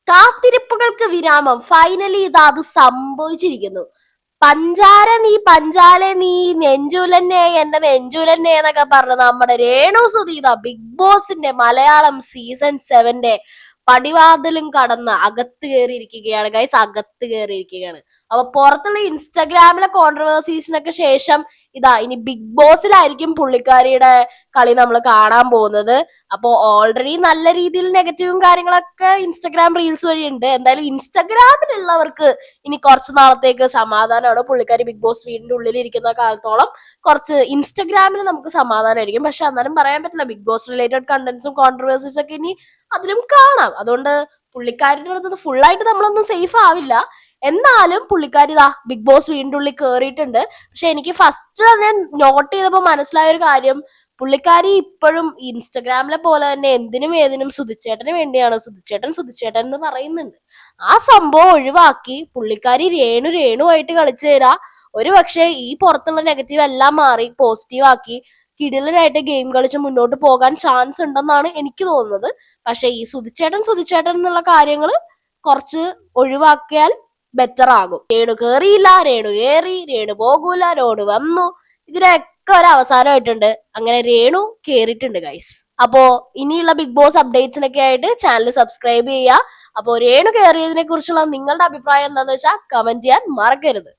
കാത്തിരിപ്പുകൾക്ക് വിരാമം. ഫൈനലി ഇതാ അത് സംഭവിച്ചിരിക്കുന്നു. പഞ്ചാര നീ നെഞ്ചുലന്നെ എന്റെ നെഞ്ചുലന്നെ എന്നൊക്കെ പറഞ്ഞ നമ്മുടെ രേണു സുധീത ബിഗ് ബോസിന്റെ മലയാളം സീസൺ 7 പടിവാതിലും കടന്ന് അകത്ത് കയറിയിരിക്കുകയാണ് ഗൈസ്. അകത്ത് കയറിയിരിക്കുകയാണ്. അപ്പൊ പുറത്തുള്ള ഇൻസ്റ്റാഗ്രാമിലെ കോൺട്രവേഴ്സീസിനൊക്കെ ശേഷം ഇതാ ഇനി ബിഗ് ബോസിലായിരിക്കും പുള്ളിക്കാരിയുടെ കളി നമ്മൾ കാണാൻ പോകുന്നത്. അപ്പോ ഓൾറെഡി നല്ല രീതിയിൽ നെഗറ്റീവും കാര്യങ്ങളൊക്കെ ഇൻസ്റ്റാഗ്രാം റീൽസ് വഴി ഉണ്ട്. എന്തായാലും ഇൻസ്റ്റാഗ്രാമിലുള്ളവർക്ക് ഇനി കുറച്ച് നാളത്തേക്ക് സമാധാനമാണ്. പുള്ളിക്കാരി ബിഗ് ബോസ് വീടിന്റെ ഉള്ളിൽ ഇരിക്കുന്ന കാലത്തോളം കുറച്ച് ഇൻസ്റ്റാഗ്രാമിൽ നമുക്ക് സമാധാനമായിരിക്കും. പക്ഷെ എന്നാലും പറയാൻ പറ്റില്ല, ബിഗ് ബോസ് റിലേറ്റഡ് കണ്ടന്റ്സും കോൺട്രവേഴ്സീസ് ഒക്കെ ഇനി അതിലും കാണാം. അതുകൊണ്ട് പുള്ളിക്കാരിന്റെ അടുത്ത് ഫുള്ളായിട്ട് നമ്മളൊന്നും സേഫ് ആവില്ല. എന്നാലും പുള്ളിക്കാരി ഇതാ ബിഗ് ബോസ് വീടിന്റെ ഉള്ളിൽ കയറിയിട്ടുണ്ട്. പക്ഷെ എനിക്ക് ഫസ്റ്റ് ഞാൻ നോട്ട് ചെയ്തപ്പോൾ മനസ്സിലായ ഒരു കാര്യം, പുള്ളിക്കാരി ഇപ്പോഴും ഇൻസ്റ്റഗ്രാമിലെ പോലെ തന്നെ എന്തിനും ഏതിനും സുധിച്ചേട്ടന് വേണ്ടിയാണ് സുധിച്ചേട്ടൻ എന്ന് പറയുന്നുണ്ട്. ആ സംഭവം ഒഴിവാക്കി പുള്ളിക്കാരി രേണുവായിട്ട് കളിച്ചു തരാ. ഒരു പക്ഷേ ഈ പുറത്തുള്ള നെഗറ്റീവ് എല്ലാം മാറി പോസിറ്റീവ് ആക്കി കിടിലനായിട്ട് ഗെയിം കളിച്ച് മുന്നോട്ട് പോകാൻ ചാൻസ് ഉണ്ടെന്നാണ് എനിക്ക് തോന്നുന്നത്. പക്ഷെ ഈ സുധിച്ചേട്ടൻ എന്നുള്ള കാര്യങ്ങൾ കുറച്ച് ഒഴിവാക്കിയാൽ ബെറ്റർ ആകും. രേണു കേറിയില്ല, രേണു കേറി, രേണു പോകൂല, രേണു വന്നു, ഇതിനൊക്കെ ഒരു അവസാനമായിട്ടുണ്ട്. അങ്ങനെ രേണു കേറിയിട്ടുണ്ട് ഗൈസ്. അപ്പോ ഇനിയുള്ള ബിഗ് ബോസ് അപ്ഡേറ്റ്സിനൊക്കെ ആയിട്ട് ചാനൽ സബ്സ്ക്രൈബ് ചെയ്യുക. അപ്പോ രേണു കയറിയതിനെ കുറിച്ചുള്ള നിങ്ങളുടെ അഭിപ്രായം എന്താണെന്ന് വെച്ചാൽ കമന്റ് ചെയ്യാൻ മറക്കരുത്.